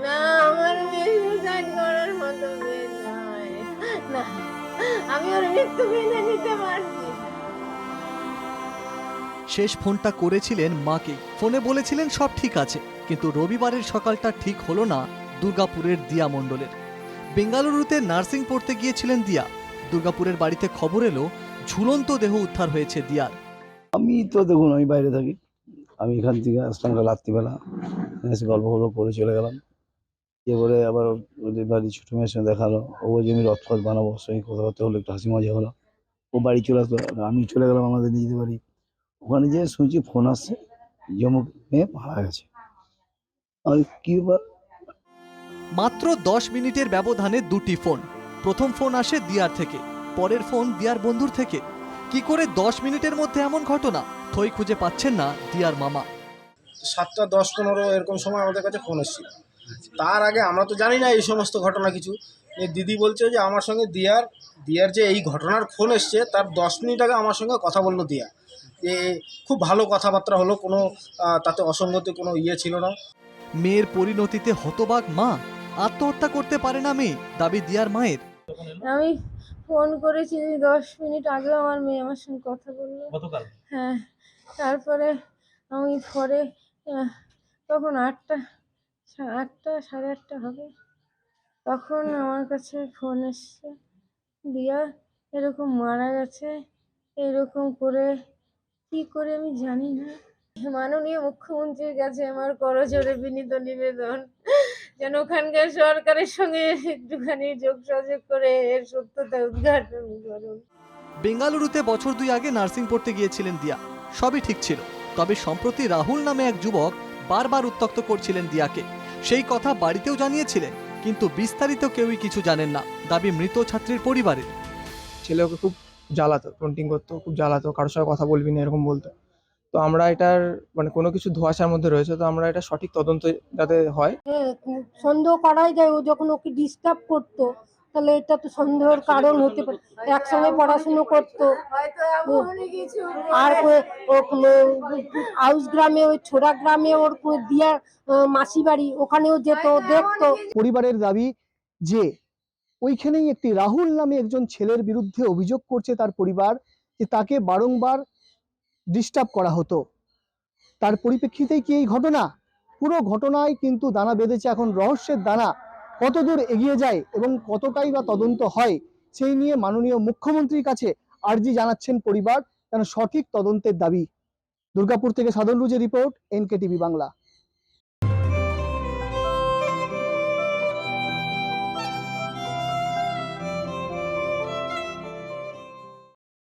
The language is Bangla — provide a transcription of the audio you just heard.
না, আমার মেয়ে সুসাইড করার মতো মেয়ে নয়। না, আমি ওর মৃত্যু মেনে নিতে পারছি না। শেষ ফোনটা করেছিলেন মাকে, ফোনে বলেছিলেন সব ঠিক আছে, কিন্তু রবিবারের সকালটা ঠিক হলো না দুর্গাপুরের দিয়া মণ্ডলের। বেঙ্গালুরুতে নার্সিং পড়তে গিয়েছিলেন দিয়া। দুর্গাপুরের বাড়িতে খবর এলো ঝুলন্ত দেহ উদ্ধার হয়েছে দিয়ার। আমি তো দেখুন আমি বাইরে থাকি, আমি এখান থেকে আসলাম কাল রাত্রিবেলা, এসে গল্প করে চলে গেলাম। এবারে আবার ওদের বাড়ি ছোটো মেয়ের সঙ্গে দেখালো, ও যে আমি রথফথ বানাবো, সেই কথাবার্তা হলো, একটু হাসি মজা হলো। ও বাড়ি চলে আসলো, আর আমি চলে গেলাম আমাদের নিজেদের বাড়ি। ওখানে যেয়ে শুনছি ফোন আসছে যে অমুক মেয়ে মারা গেছে। আর কি ব্যাপার? মাত্র 10 মিনিটের ব্যবধানে দুটি ফোন। প্রথম ফোন আসে দিয়ার থেকে, পরের ফোন দিয়ার বন্ধুর থেকে। কি করে 10 মিনিটের মধ্যে এমন ঘটনা, থই খুঁজে পাচ্ছেন না দিয়ার মামা। 7:10-15 এরকম সময় আমাদের কাছে ফোন এসেছিল। তার আগে আমরা তো জানি না এই সমস্ত ঘটনা কিছু। এই দিদি বলছে যে আমার সঙ্গে দিয়ার যে এই ঘটনার ফোন এসছে তার 10 মিনিট আগে আমার সঙ্গে কথা বললো দিয়া, যে খুব ভালো কথাবার্তা হলো, কোনো তাতে অসঙ্গতি কোনো ছিল না। মেয়ের পরিণতিতে হতবাক মা, আত্মহত্যা করতে পারে না মেয়ে, দাবি দিয়ার মায়ের। আমি ফোন করেছি 10 মিনিট আগেও আমার মেয়ে আমার সঙ্গে কথা বললো গতকাল। হ্যাঁ, তারপরে আমি পরে তখন 8টা 8:30 হবে, তখন আমার কাছে ফোন এসছে, দিয়া এরকম মারা গেছে। এরকম করে কি করে আমি জানি না। মাননীয় মুখ্যমন্ত্রীর কাছে আমার করজোড়ে বিনীত নিবেদন, যেন ওখানকার সরকারের সঙ্গে একটুখানি যোগাযোগ করে এর সত্যতা উদ্ঘাটন করুন। বেঙ্গালুরুতে বছর 2 আগে নার্সিং পড়তে গিয়েছিলেন দিয়া, সবই ঠিক ছিল। তবে সম্প্রতি রাহুল নামে এক যুবক বারবার উত্ত্যক্ত করছিলেন দিয়াকে। সেই কথা বাড়িতেও জানিয়েছিলেন, কিন্তু বিস্তারিত কেউই কিছু জানেন না, দাবি মৃত ছাত্রীর পরিবারের। ছেলে ওকে খুব জ্বালাতো, টন্টিং করতো, খুব জ্বালাতো, কারোর সঙ্গে কথা বলবি না এরকম বলতো। তো আমরা এটার কোনো কিছু ধোঁয়াশার মধ্যে রয়েছে, তো আমরা এটা সঠিক তদন্ত যাতে হয়। সন্দেহ করাই যায় ও যখন ওকে ডিস্টার্ব করতো, তাহলে এটা তো সন্দেহের কারণ হতে পারে। একসঙ্গে পড়াশুনো করতো, আর আউস গ্রামে, ওই ছোড়া গ্রামে ওর দিয়া মাসি বাড়ি, ওখানেও যেত, দেখতো। পরিবারের দাবি যে ওইখানেই একটি রাহুল নামে একজন ছেলের বিরুদ্ধে অভিযোগ করছে তার পরিবার, যে তাকে বারংবার ডিস্টার্ব করা হতো। তার পরিপ্রেক্ষিতেই কি এই ঘটনা? পুরো ঘটনায় কিন্তু দানা বেঁধেছে। এখন রহস্যের দানা কতদূর এগিয়ে যায় এবং কতটাই বা তদন্ত হয়, সেই নিয়ে মাননীয় মুখ্যমন্ত্রীর কাছে আর্জি জানাচ্ছেন পরিবার, যেন সঠিক তদন্তের দাবি। দুর্গাপুর থেকে সাধন রুজের রিপোর্ট, NK টিভি বাংলা।